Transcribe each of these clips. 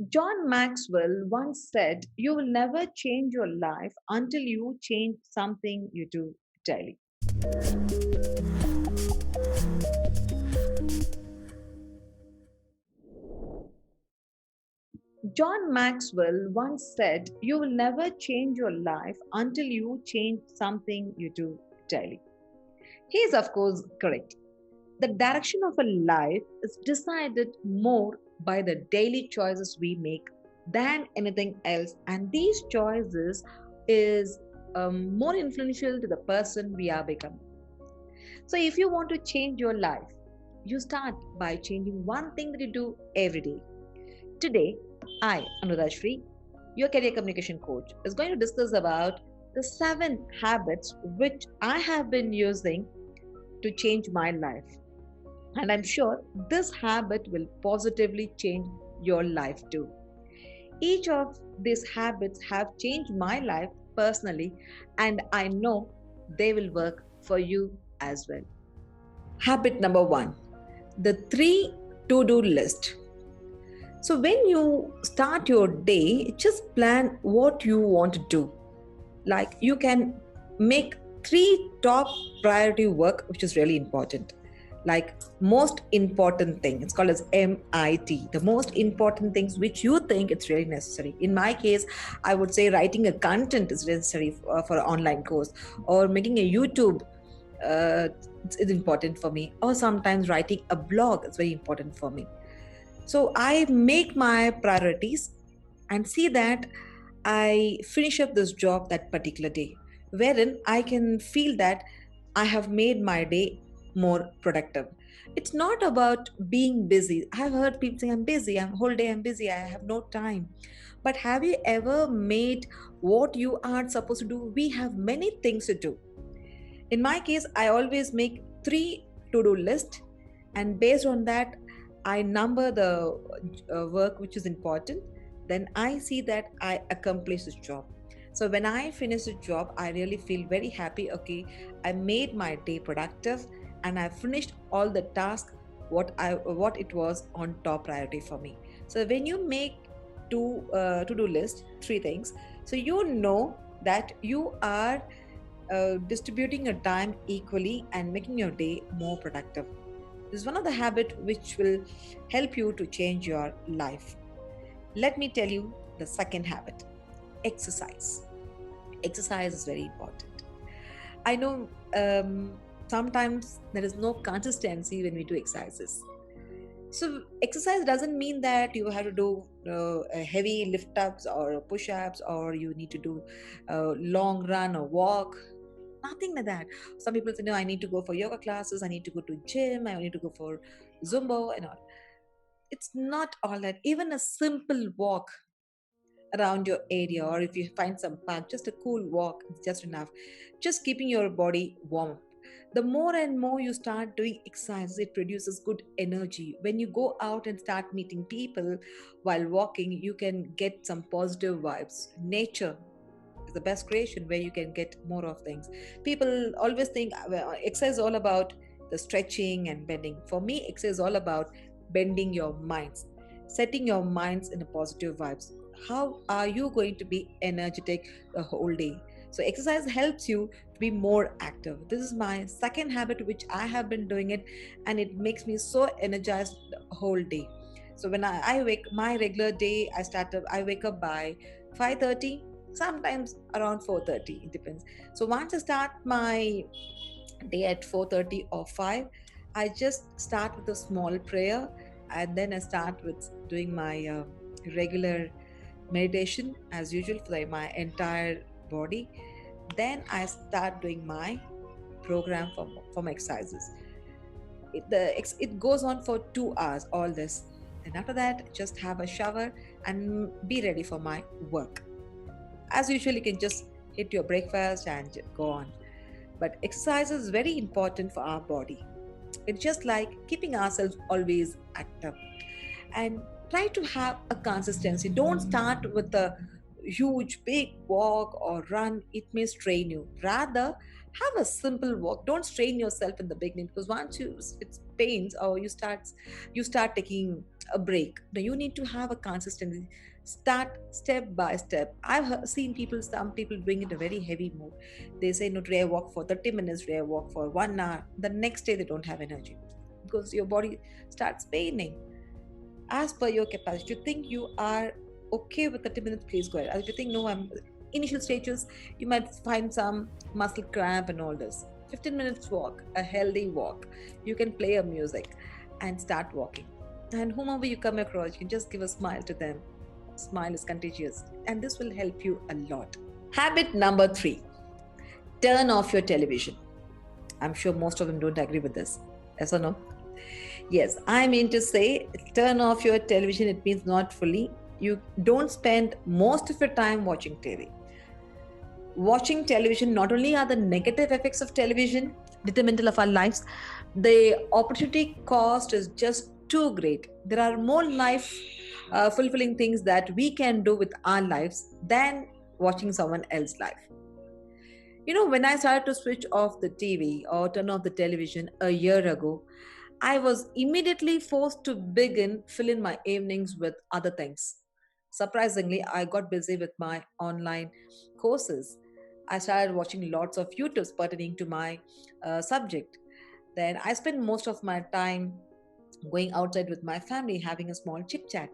John Maxwell once said, "You will never change your life until you change something you do daily." John Maxwell once said, "You will never change your life until you change something you do daily." He is, of course, correct. The direction of a life is decided more by the daily choices we make than anything else, and these choices is more influential to the person we are becoming. So, if you want to change your life, you start by changing one thing that you do every day. Today, I, Anurashri, your career communication coach, is going to discuss about the 7 habits which I have been using to change my life. And I'm sure this habit will positively change your life too. Each of these habits have changed my life personally, and I know they will work for you as well. Habit number 1, the 3 to do list. So, when you start your day, just plan what you want to do. Like you can make 3 top priority work, which is really important. Like most important thing, it's called as MIT, the most important things which you think it's really necessary. In my case, I would say writing a content is necessary for an online course, or making a YouTube is important for me, or sometimes writing a blog is very important for me. So I make my priorities and see that I finish up this job that particular day, wherein I can feel that I have made my day more productive. It's not about being busy. I've heard people saying, "I'm busy, I'm whole day I'm busy, I have no time." But have you ever made what you are supposed to do? We have many things to do. In my case, I always make 3 to do list, and based on that, I number the work which is important. Then I see that I accomplish this job. So when I finish the job, I really feel very happy. Okay, I made my day productive, and I finished all the tasks what it was on top priority for me. So when you make two to-do list, 3 things, so you know that you are distributing your time equally and making your day more productive. This is one of the habits which will help you to change your life. Let me tell you the second habit: exercise. Exercise is very important. I know sometimes there is no consistency when we do exercises. So, exercise doesn't mean that you have to do heavy lift ups or push ups, or you need to do long run or walk. Nothing like that. Some people say, "No, I need to go for yoga classes, I need to go to gym, I need to go for Zumba and all." It's not all that. Even a simple walk around your area, or if you find some park, just a cool walk is just enough. Just keeping your body warm. The more and more you start doing exercise, it produces good energy. When you go out and start meeting people while walking, you can get some positive vibes. Nature is the best creation where you can get more of things. People always think well, exercise is all about the stretching and bending. For me, exercise is all about bending your minds, setting your minds in a positive vibes. How are you going to be energetic the whole day? So exercise helps you to be more active. This is my second habit which I have been doing it, and it makes me so energized the whole day. So when I wake my regular day, I wake up by 5:30, sometimes around 4:30, it depends. So once I start my day at 4:30 or 5, I just start with a small prayer, and then I start with doing my regular meditation as usual for my entire body. Then I start doing my program for my exercises. It goes on for 2 hours, all this. And after that, just have a shower and be ready for my work. As usual, you can just hit your breakfast and go on. But exercise is very important for our body. It's just like keeping ourselves always active, and try to have a consistency. Don't start with a huge big walk or run, it may strain you. Rather, Have a simple walk. Don't strain yourself in the beginning, because once it pains, or you start taking a break. Now you need to have a consistency. Start step by step. I've seen people, some people doing it a very heavy mode. They say, no, today I walk for 30 minutes, today I walk for 1 hour. The next day they don't have energy, because your body starts paining as per your capacity. If you think you are okay with 30 minutes, please go ahead. If you think, no, I'm initial stages, you might find some muscle cramp and all this. 15 minutes walk, a healthy walk. You can play a music and start walking. And whomever you come across, you can just give a smile to them. Smile is contagious, and this will help you a lot. Habit number 3, turn off your television. I'm sure most of them don't agree with this. Yes or no? Yes, I mean to say, turn off your television. It means not fully. You don't spend most of your time watching TV. Watching television, not only are the negative effects of television detrimental of our lives, the opportunity cost is just too great. There are more life fulfilling things that we can do with our lives than watching someone else's life. When I started to switch off the TV or turn off the television a year ago, I was immediately forced to begin filling my evenings with other things. Surprisingly, I got busy with my online courses. I started watching lots of YouTubes pertaining to my subject. Then I spent most of my time going outside with my family, having a small chit chat.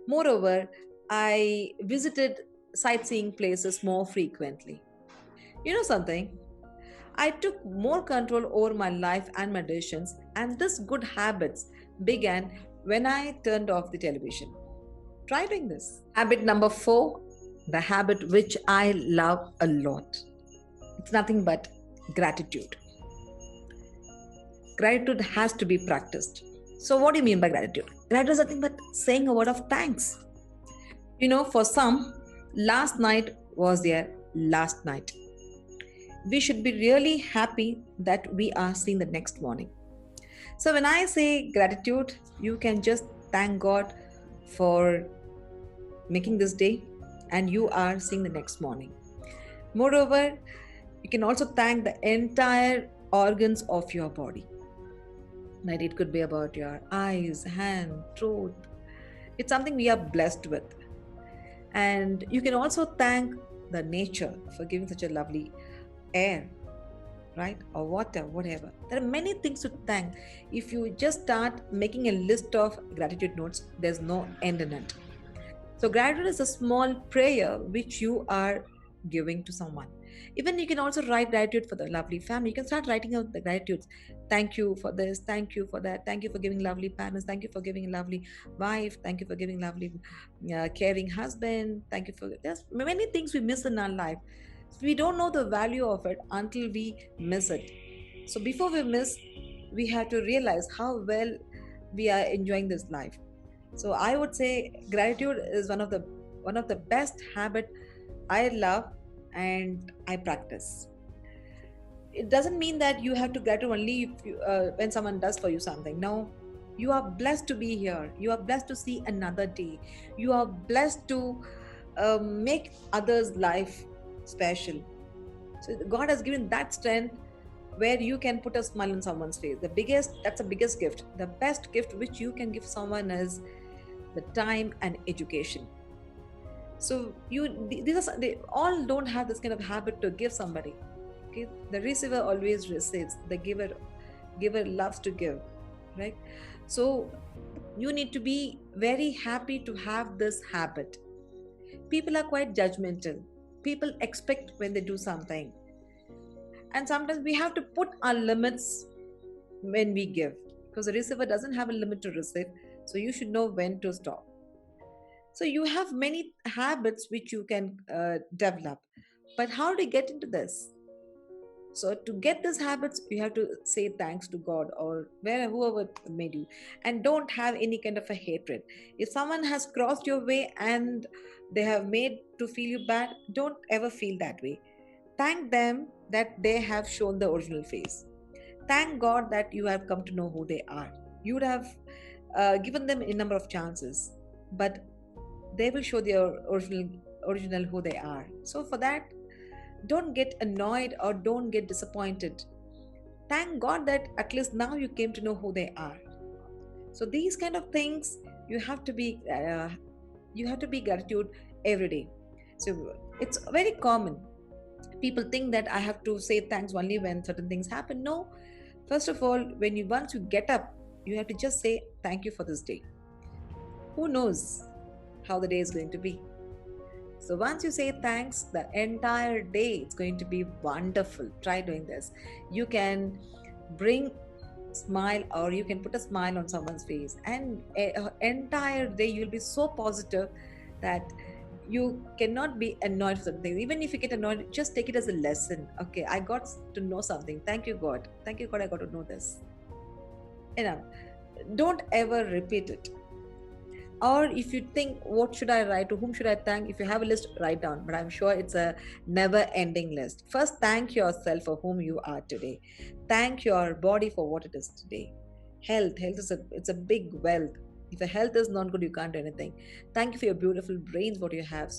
Moreover, I visited sightseeing places more frequently. You know something? I took more control over my life and my decisions, and this good habits began when I turned off the television. Try doing this. Habit number 4, the habit which I love a lot. It's nothing but gratitude. Gratitude has to be practiced. So, what do you mean by gratitude? Gratitude is nothing but saying a word of thanks. For some, last night was their last night. We should be really happy that we are seeing the next morning. So, when I say gratitude, you can just thank God for making this day, and you are seeing the next morning. Moreover, you can also thank the entire organs of your body. Right? It could be about your eyes, hand, throat. It's something we are blessed with. And you can also thank the nature for giving such a lovely air, right? Or water, whatever. There are many things to thank. If you just start making a list of gratitude notes, there's no end in it. So, gratitude is a small prayer which you are giving to someone. Even you can also write gratitude for the lovely family. You can start writing out the gratitudes. Thank you for this. Thank you for that. Thank you for giving lovely parents. Thank you for giving a lovely wife. Thank you for giving lovely, caring husband. Thank you for. There's many things we miss in our life. We don't know the value of it until we miss it. So before we miss, we have to realize how well we are enjoying this life. So I would say gratitude is one of the best habit I love and I practice. It doesn't mean that you have to gratitude only when someone does for you something. No, you are blessed to be here. You are blessed to see another day. You are blessed to make others' life special. So God has given that strength where you can put a smile on someone's face. That's the biggest gift. The best gift which you can give someone is the time and education. So they all don't have this kind of habit to give somebody. Okay, the receiver always receives. The giver loves to give, right? So you need to be very happy to have this habit. People are quite judgmental. People expect when they do something, and sometimes we have to put our limits when we give, because the receiver doesn't have a limit to receive. So you should know when to stop. So you have many habits which you can develop, but how do you get into this? So to get these habits, you have to say thanks to God or whoever made you, and don't have any kind of a hatred. If someone has crossed your way and they have made to feel you bad, don't ever feel that way. Thank them that they have shown the original face. Thank God that you have come to know who they are. You would have given them a number of chances, but they will show their original who they are. So for that, Don't get annoyed or don't get disappointed. Thank God that at least now you came to know who they are. So these kind of things you have to be gratitude every day. So it's very common. People think that I have to say thanks only when certain things happen. No, first of all, when you once you get up, you have to just say thank you for this day. Who knows how the day is going to be? So once you say thanks, the entire day it's going to be wonderful. Try doing this. You can bring smile or you can put a smile on someone's face, and entire day you'll be so positive that you cannot be annoyed for something. Even if you get annoyed, just take it as a lesson. Okay, I got to know something. Thank you, God. Thank you, God, I got to know this. You know, don't ever repeat it. Or if you think, what should I write, to whom should I thank, if you have a list, write down, but I'm sure it's a never ending list. First, thank yourself for whom you are today. Thank your body for what it is today. Health is a big wealth. If your health is not good, you can't do anything. Thank you for your beautiful brains, what you have,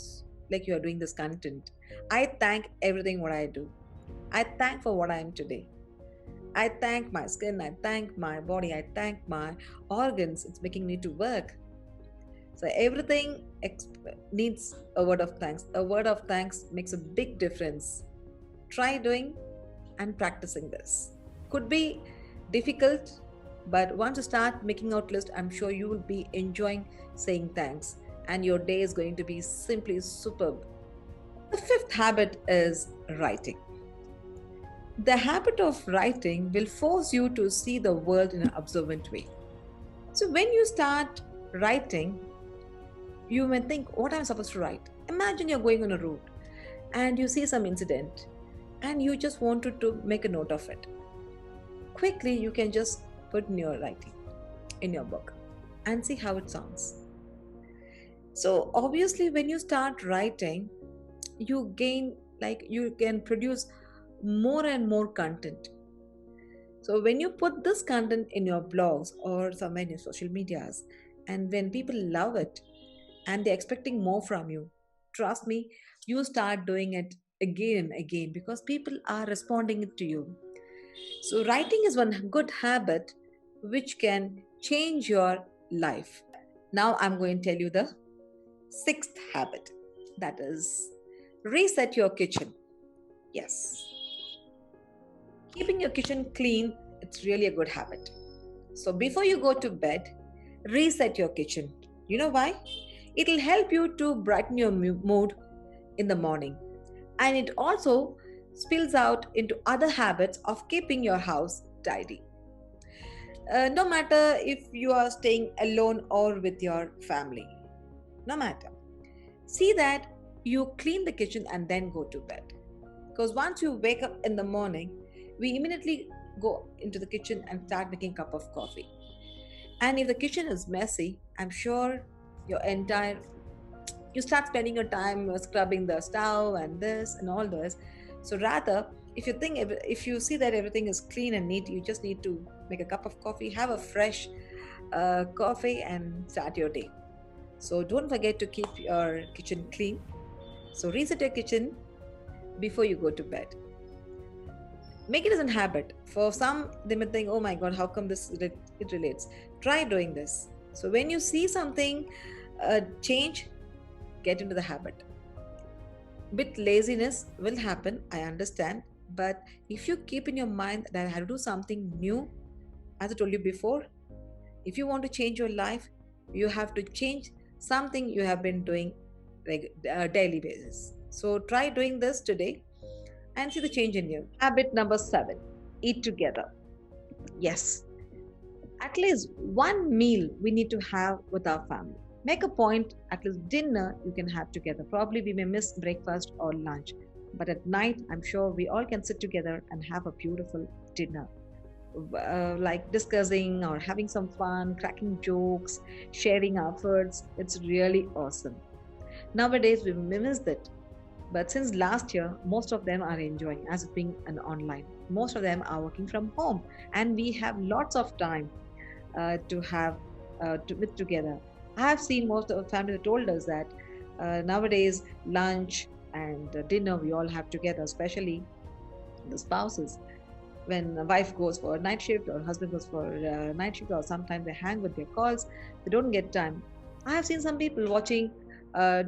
like you are doing this content. I thank everything what I do. I thank for what I am today. I thank my skin, I thank my body, I thank my organs, it's making me to work. So everything needs a word of thanks. A word of thanks makes a big difference. Try doing and practicing this. Could be difficult, but once you start making out list, I'm sure you will be enjoying saying thanks, and your day is going to be simply superb. The fifth habit is writing. The habit of writing will force you to see the world in an observant way. So when you start writing, you may think, what am I supposed to write? Imagine you're going on a road and you see some incident and you just wanted to make a note of it. Quickly, you can just put in your writing, in your book, and see how it sounds. So, obviously, when you start writing, you gain, like, you can produce more and more content. So, when you put this content in your blogs or somewhere in your social medias, and when people love it, and they're expecting more from you, trust me, you start doing it again and again because people are responding it to you. So writing is one good habit which can change your life. Now I'm going to tell you the sixth habit, that is reset your kitchen. Yes, keeping your kitchen clean, it's really a good habit. So before you go to bed, reset your kitchen. You know why? It'll help you to brighten your mood in the morning. And it also spills out into other habits of keeping your house tidy. No matter if you are staying alone or with your family, no matter. See that you clean the kitchen and then go to bed. Because once you wake up in the morning, we immediately go into the kitchen and start making a cup of coffee. And if the kitchen is messy, I'm sure your entire you start spending your time scrubbing the stove and this and all this. So rather, if you see that everything is clean and neat, you just need to make a cup of coffee, have a fresh coffee, and start your day. So don't forget to keep your kitchen clean. So reset your kitchen before you go to bed. Make it as a habit. For some, they may think, "Oh my God, how come it relates?" Try doing this. So when you see something change, get into the habit. Bit laziness will happen, I understand, but if you keep in your mind that I have to do something new, as I told you before, if you want to change your life, you have to change something you have been doing like daily basis. So try doing this today and see the change in you. Habit number 7, eat together. Yes, at least one meal we need to have with our family. Make a point, at least dinner you can have together. Probably we may miss breakfast or lunch, but at night I'm sure we all can sit together and have a beautiful dinner. Like discussing or having some fun, cracking jokes, sharing our foods. It's really awesome. Nowadays we miss that. But since last year, most of them are enjoying as it being an online. Most of them are working from home, and we have lots of time to have with together. I have seen most of the families told us that nowadays lunch and dinner we all have together, especially the spouses. When a wife goes for a night shift or husband goes for a night shift, or sometimes they hang with their calls, they don't get time. I have seen some people watching uh,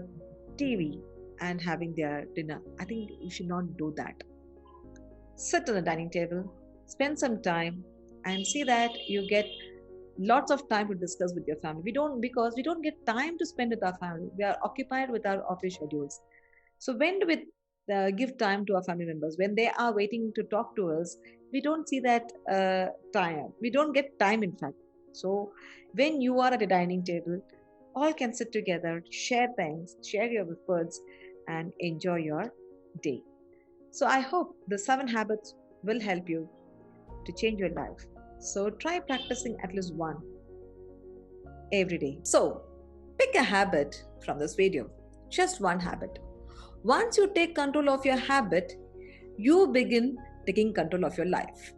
TV and having their dinner. I think you should not do that. Sit on the dining table, spend some time, and see that you get lots of time to discuss with your family. We don't, because we don't get time to spend with our family. We are occupied with our office schedules. So when do we give time to our family members? When they are waiting to talk to us, we don't see that time. We don't get time, in fact. So when you are at a dining table, all can sit together, share things, share your efforts, and enjoy your day. So I hope the 7 habits will help you to change your life. So try practicing at least one every day. So pick a habit from this video, just one habit. Once you take control of your habit, you begin taking control of your life.